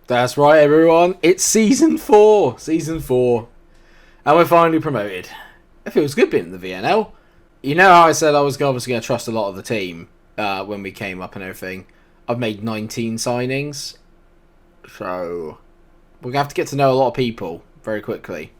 That's right, everyone. It's season 4. Season 4. And we're finally promoted. It feels good being in the VNL. You know how I said I was obviously going to trust a lot of the team when we came up and everything. I've made 19 signings. So we're going to have to get to know a lot of people very quickly.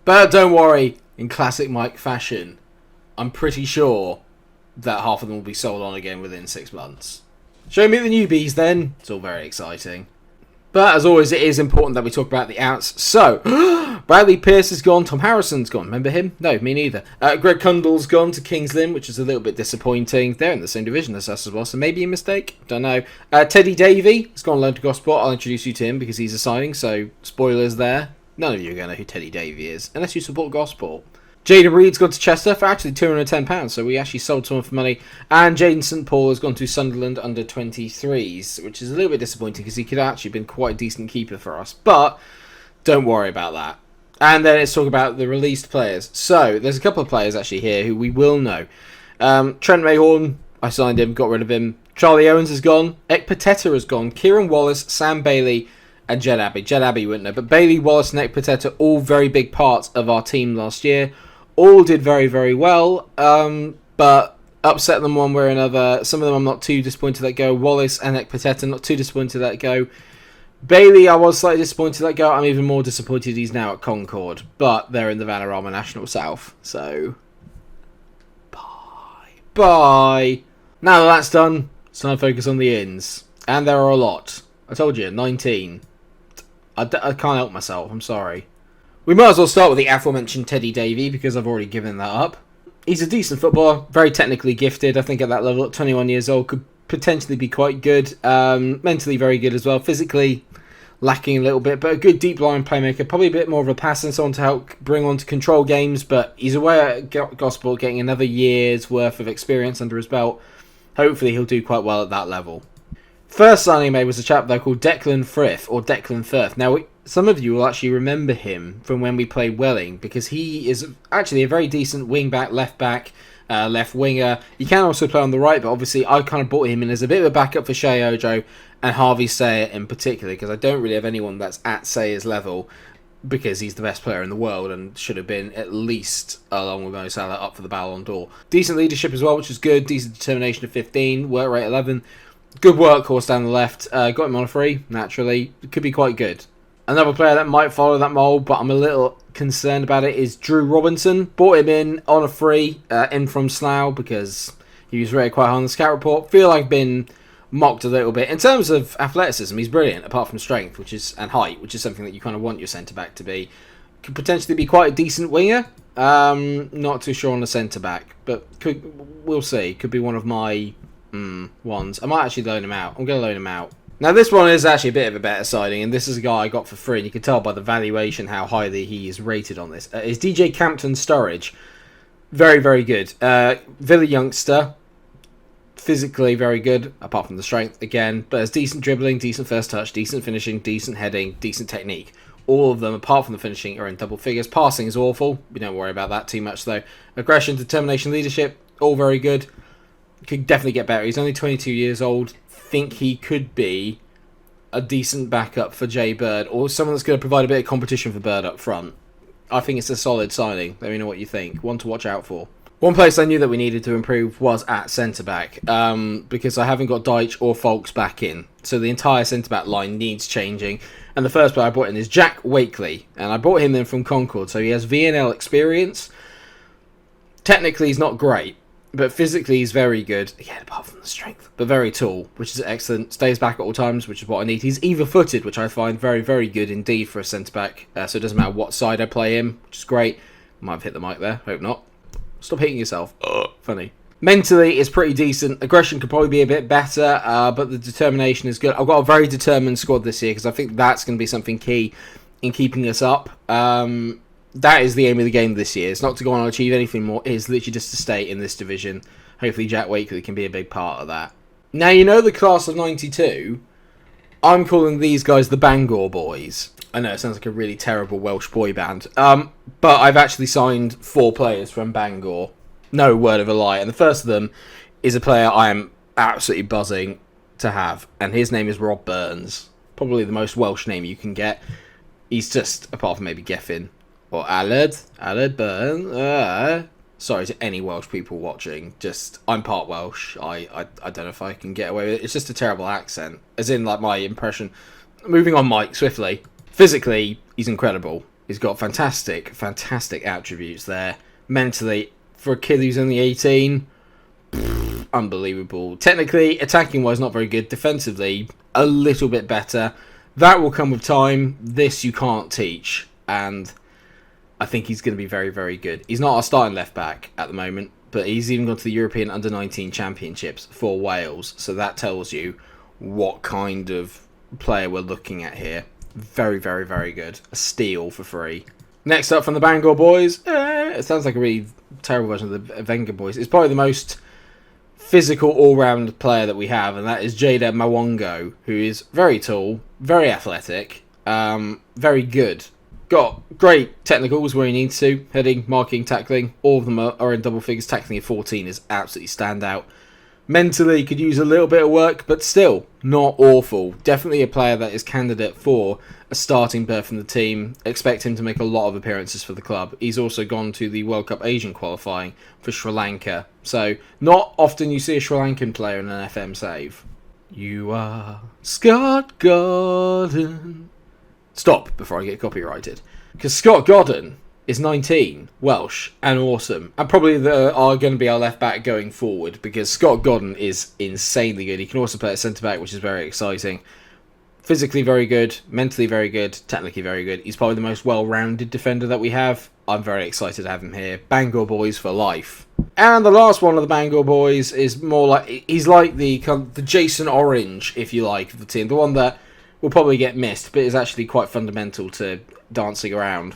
But don't worry, in classic Mike fashion, I'm pretty sure that half of them will be sold on again within 6 months. Show me the newbies then. It's all very exciting. But as always, it is important that we talk about the outs. So, Bradley Pearce is gone. Tom Harrison's gone. Remember him? No, me neither. Greg Cundall's gone to Kings Lynn, which is a little bit disappointing. They're in the same division as us as well, so maybe a mistake. Don't know. Teddy Davey has gone on loan to Gosport. I'll introduce you to him because he's a signing, so spoilers there. None of you are going to know who Teddy Davey is, unless you support Gosport. Jaden Reed's gone to Chester for actually £210, so we actually sold someone for money. And Jaden St Paul has gone to Sunderland under 23s, which is a little bit disappointing because he could have actually been quite a decent keeper for us. But don't worry about that. And then let's talk about the released players. So there's a couple of players actually here who we will know. Trent Mayhorn, I signed him, got rid of him. Charlie Owens has gone. Ekpateta has gone. Kieran Wallace, Sam Bailey, and Jed Abbey. Jed Abbey you wouldn't know, but Bailey, Wallace, and Ekpateta, all very big parts of our team last year. All did very, very well, but upset them one way or another. Some of them I'm not too disappointed to let go. Wallace and Ekpateta, not too disappointed to let go. Bailey, I was slightly disappointed to let go. I'm even more disappointed he's now at Concord, but they're in the Vanarama National South, so bye. Now that that's done, it's time to focus on the ins, and there are a lot. I told you, 19. I can't help myself, I'm sorry. We might as well start with the aforementioned Teddy Davey, because I've already given that up. He's a decent footballer, very technically gifted. I think at that level, at 21 years old, could potentially be quite good. Mentally very good as well. Physically lacking a little bit, but a good deep line playmaker. Probably a bit more of a pass and someone to help bring on to control games, but he's away at Gosport getting another year's worth of experience under his belt. Hopefully he'll do quite well at that level. First signing he made was a chap there called Declan Frith, or Declan Firth. Now, some of you will actually remember him from when we played Welling, because he is actually a very decent wing-back, left-back, left winger. He can also play on the right, but obviously I kind of brought him in as a bit of a backup for Shea Ojo and Harvey Sayer in particular, because I don't really have anyone that's at Sayer's level, because he's the best player in the world and should have been at least, along with Mo Salah, up for the Ballon d'Or. Decent leadership as well, which is good. Decent determination of 15, work rate 11. Good workhorse down the left. Got him on a free, naturally. It could be quite good. Another player that might follow that mould, but I'm a little concerned about it, is Drew Robinson. Bought him in on a free, in from Slough, because he was rated quite high on the scout report. Feel like I've been mocked a little bit. In terms of athleticism, he's brilliant, apart from strength and height, which is something that you kind of want your centre-back to be. Could potentially be quite a decent winger. Not too sure on the centre-back, but we'll see. Could be one of my ones. I might actually loan him out. I'm going to loan him out. Now this one is actually a bit of a better signing, and this is a guy I got for free, and you can tell by the valuation how highly he is rated on this. Is DJ Campton Sturridge. Very, very good. Villa youngster. Physically very good, apart from the strength again, but has decent dribbling, decent first touch, decent finishing, decent heading, decent technique. All of them, apart from the finishing, are in double figures. Passing is awful. We don't worry about that too much though. Aggression, determination, leadership, all very good. Could definitely get better. He's only 22 years old. Think he could be a decent backup for Jay Bird, or someone that's going to provide a bit of competition for Bird up front. I think it's a solid signing. Let me know what you think. One to watch out for. One place I knew that we needed to improve was at centre-back, because I haven't got Deitch or Folks back in. So the entire centre-back line needs changing. And the first player I brought in is Jack Wakely, and I brought him in from Concord, so he has VNL experience. Technically, he's not great, but physically he's very good. Again, apart from the strength, but very tall, which is excellent. Stays back at all times, which is what I need. He's either-footed, which I find very, very good indeed for a centre-back. So it doesn't matter what side I play him, which is great. Might have hit the mic there, hope not. Stop hitting yourself. Funny. Mentally, it's pretty decent. Aggression could probably be a bit better, but the determination is good. I've got a very determined squad this year because I think that's going to be something key in keeping us up. That is the aim of the game this year. It's not to go on and achieve anything more. It is literally just to stay in this division. Hopefully Jack Wakely can be a big part of that. Now, you know the class of 92? I'm calling these guys the Bangor Boys. I know, it sounds like a really terrible Welsh boy band. But I've actually signed 4 players from Bangor. No word of a lie. And the first of them is a player I am absolutely buzzing to have. And his name is Rob Burns. Probably the most Welsh name you can get. He's just, apart from maybe Geffin or Aled Burns. Sorry to any Welsh people watching. Just, I'm part Welsh. I don't know if I can get away with it. It's just a terrible accent. As in, like, my impression. Moving on, Mike, swiftly. Physically, he's incredible. He's got fantastic attributes there. Mentally, for a kid who's only 18, unbelievable. Technically, attacking-wise, not very good. Defensively, a little bit better. That will come with time. This you can't teach. And I think he's going to be very, very good. He's not our starting left-back at the moment, but he's even gone to the European Under-19 Championships for Wales. So that tells you what kind of player we're looking at here. Very, very, very good. A steal for free. Next up from the Bangor Boys, it sounds like a really terrible version of the Wenger Boys. It's probably the most physical all-round player that we have, and that is Jada Mawongo, who is very tall, very athletic, very good. Got great technicals where he needs to. Heading, marking, tackling. All of them are in double figures. Tackling at 14 is absolutely standout. Mentally, could use a little bit of work, but still, not awful. Definitely a player that is candidate for a starting berth in the team. Expect him to make a lot of appearances for the club. He's also gone to the World Cup Asian qualifying for Sri Lanka. So, not often you see a Sri Lankan player in an FM save. You are Scott Gordon. Stop before I get copyrighted. Because Scott Gordon is 19, Welsh, and awesome. And probably are going to be our left back going forward, because Scott Gordon is insanely good. He can also play at centre back, which is very exciting. Physically very good, mentally very good, technically very good. He's probably the most well-rounded defender that we have. I'm very excited to have him here. Bangor Boys for life. And the last one of the Bangor Boys is more like, he's like the Jason Orange, if you like, of the team. The one that will probably get missed, but is actually quite fundamental to dancing around.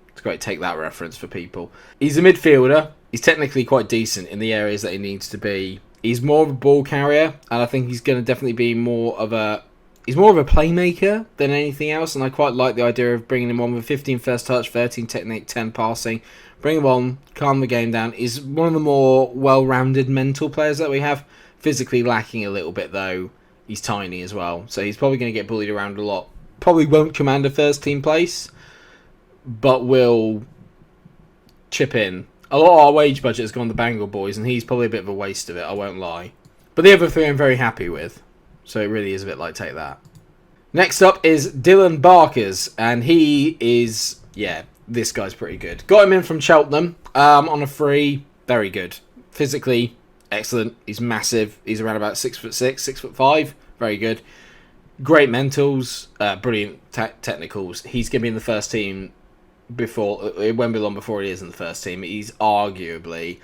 It's great to take that reference for people. He's a midfielder. He's technically quite decent in the areas that he needs to be. He's more of a ball carrier, and I think he's going to definitely be more of a playmaker than anything else, and I quite like the idea of bringing him on with 15 first touch, 13 technique, 10 passing. Bring him on, calm the game down. He's one of the more well-rounded mental players that we have. Physically lacking a little bit, though. He's tiny as well, so he's probably going to get bullied around a lot. Probably won't command a first-team place, but will chip in. A lot of our wage budget has gone to Bangor Boys, and he's probably a bit of a waste of it, I won't lie. But the other three I'm very happy with, so it really is a bit like take that. Next up is Dylan Barkers, and he is, yeah, this guy's pretty good. Got him in from Cheltenham on a free, very good. Physically, excellent. He's massive. He's around about 6'6", 6'5", very good. Great mentals, brilliant technicals. He's going to be in the first team before, it won't be long before he is in the first team. He's arguably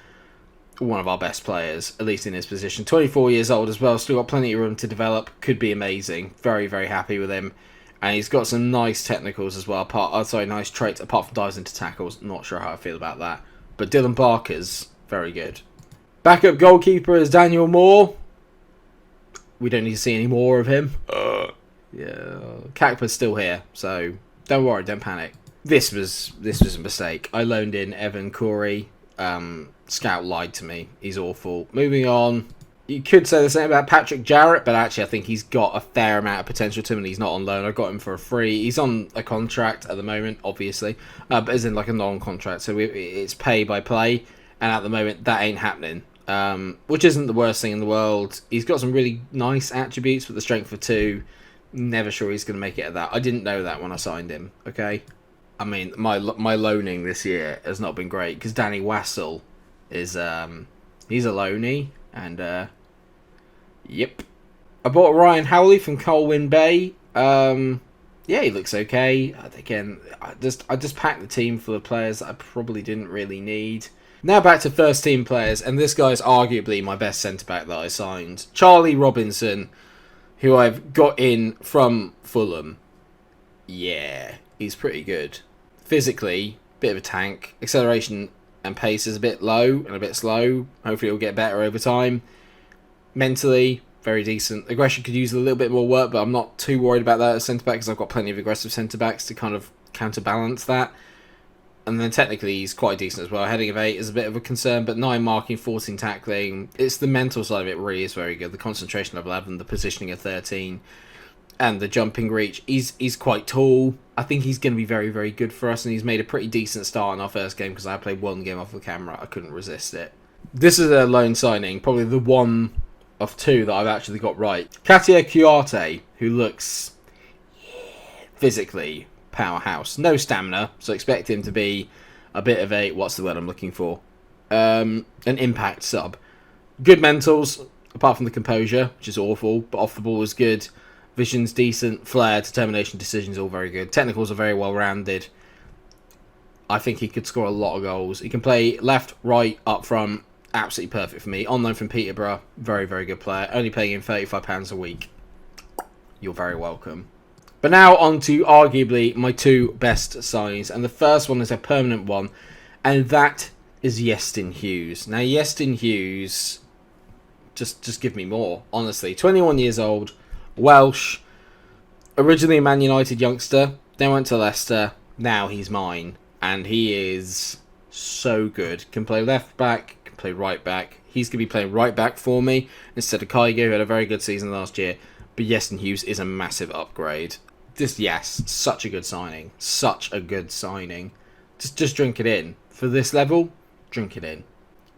one of our best players, at least in his position. 24 years old as well, still got plenty of room to develop. Could be amazing. Very, very happy with him. And he's got some nice technicals as well. Nice traits, apart from dives into tackles. Not sure how I feel about that. But Dylan Barker's very good. Backup goalkeeper is Daniel Moore. We don't need to see any more of him. Yeah, Kakpa's still here, so don't worry, don't panic. This was a mistake. I loaned in Evan Corey. Scout lied to me. He's awful. Moving on. You could say the same about Patrick Jarrett, but actually I think he's got a fair amount of potential to him, and he's not on loan. I got him for a free. He's on a contract at the moment, obviously, but as in like a non-contract, so it's pay by play, and at the moment that ain't happening, which isn't the worst thing in the world. He's got some really nice attributes, but the strength for 2, never sure he's going to make it at that. I didn't know that when I signed him, okay? I mean, my loaning this year has not been great, because Danny Wassell is, he's a loanee. And, yep. I bought Ryan Howley from Colwyn Bay. Yeah, he looks okay. Again, I just packed the team full of players that I probably didn't really need. Now back to first team players, and this guy's arguably my best centre-back that I signed. Charlie Robinson, who I've got in from Fulham. Yeah, he's pretty good. Physically, bit of a tank. Acceleration and pace is a bit low and a bit slow. Hopefully it'll get better over time. Mentally, very decent. Aggression could use a little bit more work, but I'm not too worried about that as centre-back because I've got plenty of aggressive centre-backs to kind of counterbalance that. And then technically he's quite decent as well. Heading of 8 is a bit of a concern, but 9 marking, 14 tackling. It's the mental side of it really is very good. The concentration of 11, the positioning of 13, and the jumping reach. He's quite tall. I think he's going to be very, very good for us, and he's made a pretty decent start in our first game because I played one game off the camera. I couldn't resist it. This is a loan signing, probably the one of 2 that I've actually got right. Katia Kuarte, who looks physically powerhouse. No stamina, so expect him to be a bit of a, what's the word I'm looking for? An impact sub. Good mentals, apart from the composure, which is awful, but off the ball is good. Vision's decent, flair, determination, decisions all very good. Technicals are very well rounded. I think he could score a lot of goals. He can play left, right, up front. Absolutely perfect for me. On loan from Peterborough, very, very good player. Only paying him £35 a week. You're very welcome. But now on to arguably my 2 best signings. And the first one is a permanent one. And that is Iestyn Hughes. Now, Iestyn Hughes, just give me more, honestly. 21 years old, Welsh, originally a Man United youngster, then went to Leicester, now he's mine. And he is so good. Can play left back, can play right back. He's going to be playing right back for me instead of Kygo, who had a very good season last year. But Iestyn Hughes is a massive upgrade. Yes, such a good signing. Such a good signing. Just drink it in. For this level, drink it in.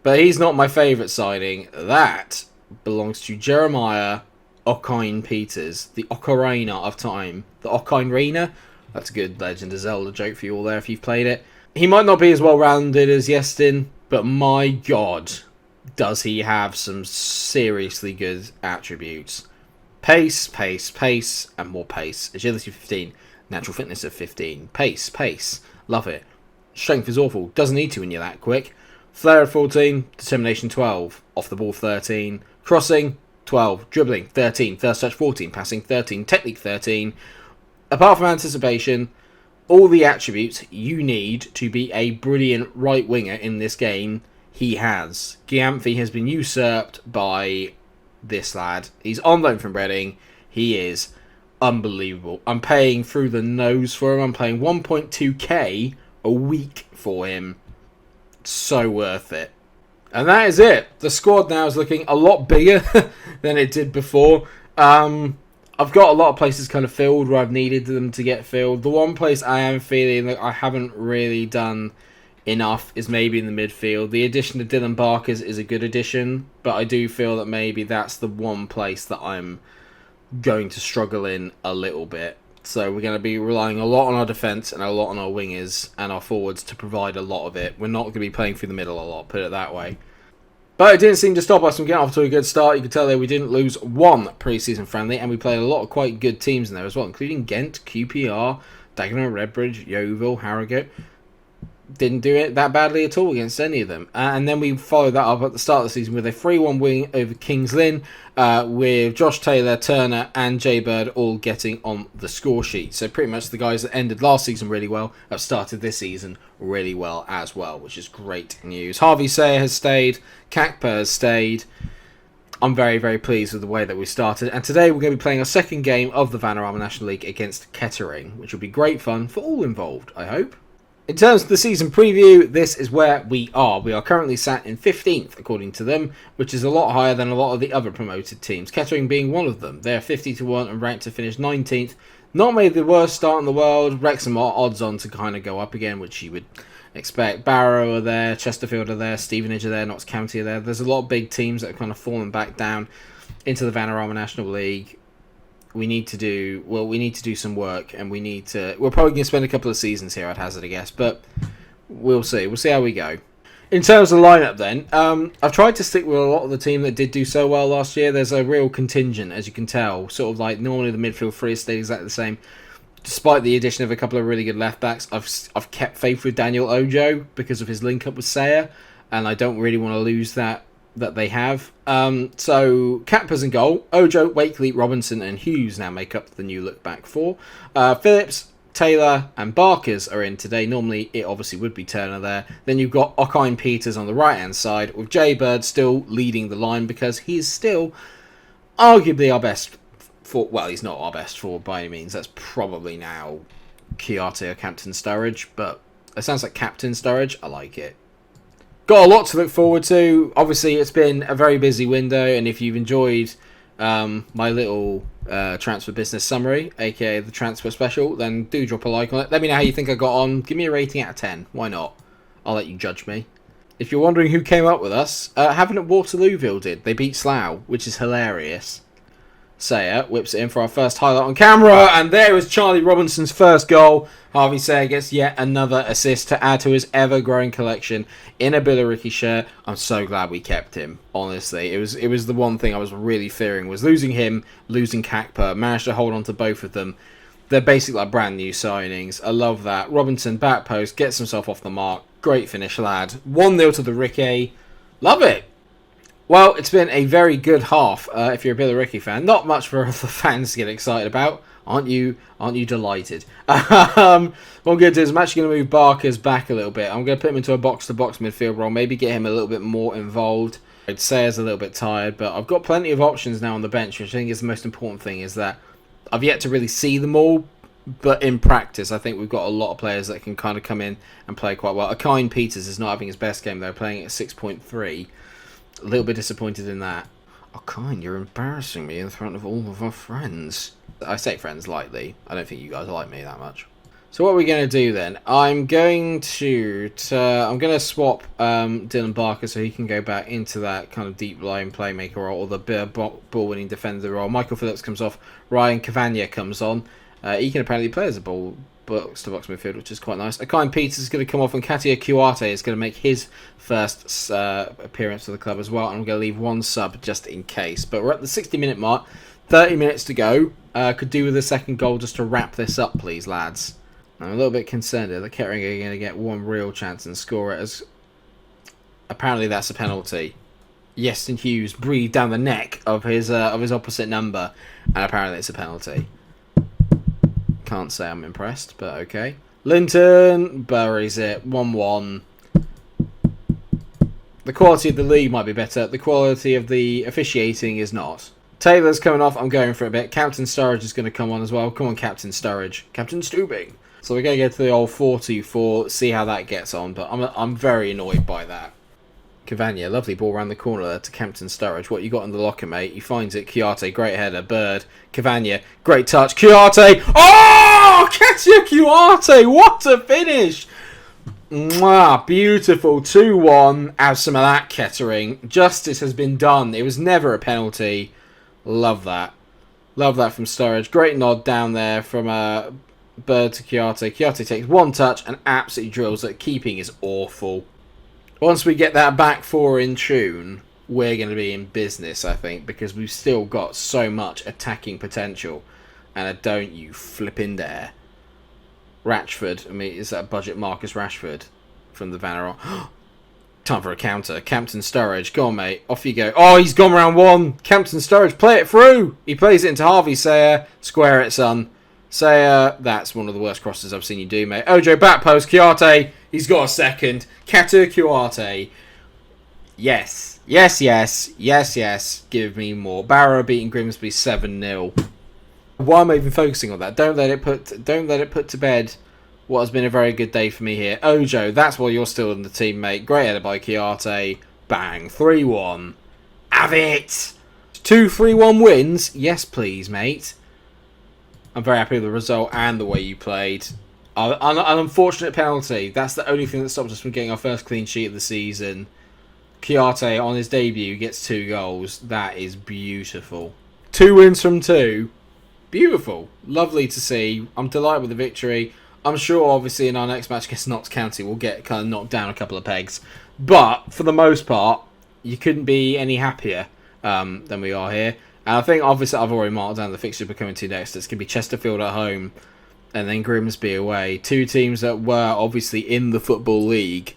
But he's not my favourite signing. That belongs to Jeremiah Okine Peters, the Ocarina of Time. The Ocarina. That's a good Legend of Zelda joke for you all there if you've played it. He might not be as well-rounded as Iestyn, but my God, does he have some seriously good attributes. Pace, pace, pace, and more pace. Agility 15. Natural fitness of 15. Pace, pace. Love it. Strength is awful. Doesn't need to when you're that quick. Flair of 14. Determination 12. Off the ball 13. Crossing 12. Dribbling 13. First touch 14. Passing 13. Technique 13. Apart from anticipation, all the attributes you need to be a brilliant right winger in this game, he has. Gyamfi has been usurped by this lad. He's on loan from Reading. He is unbelievable. I'm paying through the nose for him. I'm paying 1.2k a week for him. So worth it. And that is it. The squad now is looking a lot bigger than it did before. I've got a lot of places kind of filled where I've needed them to get filled. The one place I am feeling that I haven't really done enough is maybe in the midfield. The addition of Dylan Barkers is a good addition, but I do feel that maybe that's the one place that I'm going to struggle in a little bit. So we're going to be relying a lot on our defence and a lot on our wingers and our forwards to provide a lot of it. We're not going to be playing through the middle a lot, put it that way. But it didn't seem to stop us from getting off to a good start. You can tell there we didn't lose one pre-season friendly, and we played a lot of quite good teams in there as well, including Ghent, QPR, Dagenham, Redbridge, Yeovil, Harrogate. Didn't do it that badly at all against any of them. And then we followed that up at the start of the season with a 3-1 win over Kings Lynn, with Josh Taylor, Turner and Jay Bird all getting on the score sheet. So pretty much the guys that ended last season really well have started this season really well as well, which is great news. Harvey Sayer has stayed, Kakpa has stayed. I'm very, very pleased with the way that we started. And today we're going to be playing our second game of the Vanarama National League against Kettering, which will be great fun for all involved, I hope. In terms of the season preview, this is where we are. We are currently sat in 15th, according to them, which is a lot higher than a lot of the other promoted teams, Kettering being one of them. They're 50-1 and ranked to finish 19th. Not made the worst start in the world. Wrexham are odds on to kind of go up again, which you would expect. Barrow are there, Chesterfield are there, Stevenage are there, Notts County are there. There's a lot of big teams that have kind of fallen back down into the Vanarama National League. We need to do some work, and we're probably going to spend a couple of seasons here, I'd hazard a guess, but we'll see how we go. In terms of the lineup then, I've tried to stick with a lot of the team that did do so well last year. There's a real contingent, as you can tell, sort of like normally the midfield three has stayed exactly the same. Despite the addition of a couple of really good left backs, I've kept faith with Daniel Ojo because of his link up with Sayer. and I don't really want to lose that they have. So Capers in goal. Ojo, Wakely, Robinson and Hughes now make up the new look back four. Phillips, Taylor and Barkers are in today. Normally it obviously would be Turner there. Then you've got Okine Peters on the right hand side, with Jay Bird still leading the line because he's still arguably our best forward. Well, he's not our best forward by any means. That's probably now Chiarte or Captain Sturridge, but it sounds like Captain Sturridge. I like it. Got a lot to look forward to. Obviously, it's been a very busy window, and if you've enjoyed my little transfer business summary, aka the transfer special, then do drop a like on it. Let me know how you think I got on. Give me a rating out of 10. Why not? I'll let you judge me. If you're wondering who came up with us, Having at Waterlooville did. They beat Slough, which is hilarious. Sayer whips it in for our first highlight on camera, and there was Charlie Robinson's first goal. Harvey Sayer gets yet another assist to add to his ever-growing collection in a Billericay shirt. I'm so glad we kept him, honestly. It was the one thing I was really fearing, was losing him, losing Kakpa. Managed to hold on to both of them. They're basically like brand new signings. I love that. Robinson, back post, gets himself off the mark. Great finish, lad. 1-0 to the Ricky. Love it. Well, it's been a very good half if you're a Billericay fan. Not much for the fans to get excited about. Aren't you delighted? What I'm going to do is I'm actually going to move Barkers back a little bit. I'm going to put him into a box-to-box midfield role. Maybe get him a little bit more involved. I'd say he's a little bit tired, but I've got plenty of options now on the bench, which I think is the most important thing, is that I've yet to really see them all. But in practice, I think we've got a lot of players that can kind of come in and play quite well. Okine Peters is not having his best game, though, playing at 6.3. A little bit disappointed in that. Okine, you're embarrassing me in front of all of our friends. I say friends lightly. I don't think you guys like me that much. So what are we going to do then? I'm going to swap Dylan Barker so he can go back into that kind of deep line playmaker role, or the ball-winning defender role. Michael Phillips comes off. Ryan Cavagna comes on. He can apparently play as a box-to-box midfield, which is quite nice. Okine Peters is going to come off, and Katia Chiarte is going to make his first appearance for the club as well. And I'm going to leave one sub just in case. But we're at the 60-minute mark. 30 minutes to go. Could do with a second goal just to wrap this up, please, lads. I'm a little bit concerned that Kettering are going to get one real chance and score it, as apparently that's a penalty. Yeston Hughes breathed down the neck of his opposite number, and apparently it's a penalty. Can't say I'm impressed, but okay. Linton buries it. 1-1. The quality of the league might be better. The quality of the officiating is not. Taylor's coming off. I'm going for a bit. Captain Sturridge is going to come on as well. Come on, Captain Sturridge. Captain Stubing. So we're going to go to the old 4-2-4, see how that gets on. But I'm very annoyed by that. Cavagna, lovely ball around the corner there to Captain Sturridge. What you got in the locker, mate? He finds it. Chiarte, great header. Bird. Cavagna, great touch. Chiarte. Oh! Katia Chiarte. What a finish! Mwah, beautiful. 2-1. Have some of that, Kettering. Justice has been done. It was never a penalty. Love that. Love that from Sturridge. Great nod down there from Bird to Chiarte. Chiarte takes one touch and absolutely drills it. Keeping is awful. Once we get that back four in tune, we're going to be in business, I think, because we've still got so much attacking potential. And I don't you flipping dare. Rashford, I mean, is that budget Marcus Rashford from the Vanneron? Time for a counter. Captain Sturridge, go on, mate. Off you go. Oh, he's gone round one. Captain Sturridge, play it through. He plays it into Harvey Sayer. Square it, son. Sayer, that's one of the worst crosses I've seen you do, mate. Ojo, back post. Chiarte, he's got a second. Katia Chiarte. Yes. Yes, yes. Yes, yes. Give me more. Barrow beating Grimsby 7-0. Why am I even focusing on that? Don't let it put to bed what has been a very good day for me here. Ojo, that's why you're still in the team, mate. Great header by Chiarte. Bang. 3-1. Have it! 2 3-1 wins? Yes, please, mate. I'm very happy with the result and the way you played. An unfortunate penalty. That's the only thing that stopped us from getting our first clean sheet of the season. Chiarte, on his debut, gets 2 goals. That is beautiful. 2 wins from 2. Beautiful. Lovely to see. I'm delighted with the victory. I'm sure, obviously, in our next match against Notts County, we'll get kind of knocked down a couple of pegs. But, for the most part, you couldn't be any happier than we are here. And I think, obviously, I've already marked down the fixtures we're coming to next. It's going to be Chesterfield at home and then Grimsby away. 2 teams that were, obviously, in the Football League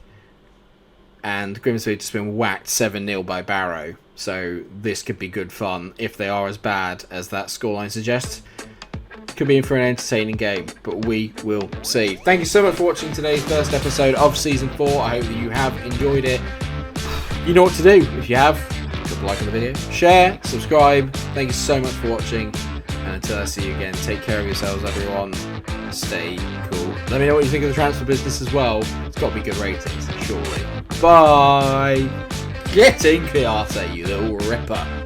and Grimsby just been whacked 7-0 by Barrow. So this could be good fun if they are as bad as that scoreline suggests. Could be in for an entertaining game, but we will see. Thank you so much for watching today's first episode of Season 4. I hope that you have enjoyed it. You know what to do. If you have, drop a like on the video, share, subscribe. Thank you so much for watching, and until I see you again, take care of yourselves, everyone. Stay cool. Let me know what you think of the transfer business as well. It's got to be good ratings, surely. Bye. Get in, Kiyate, you little ripper.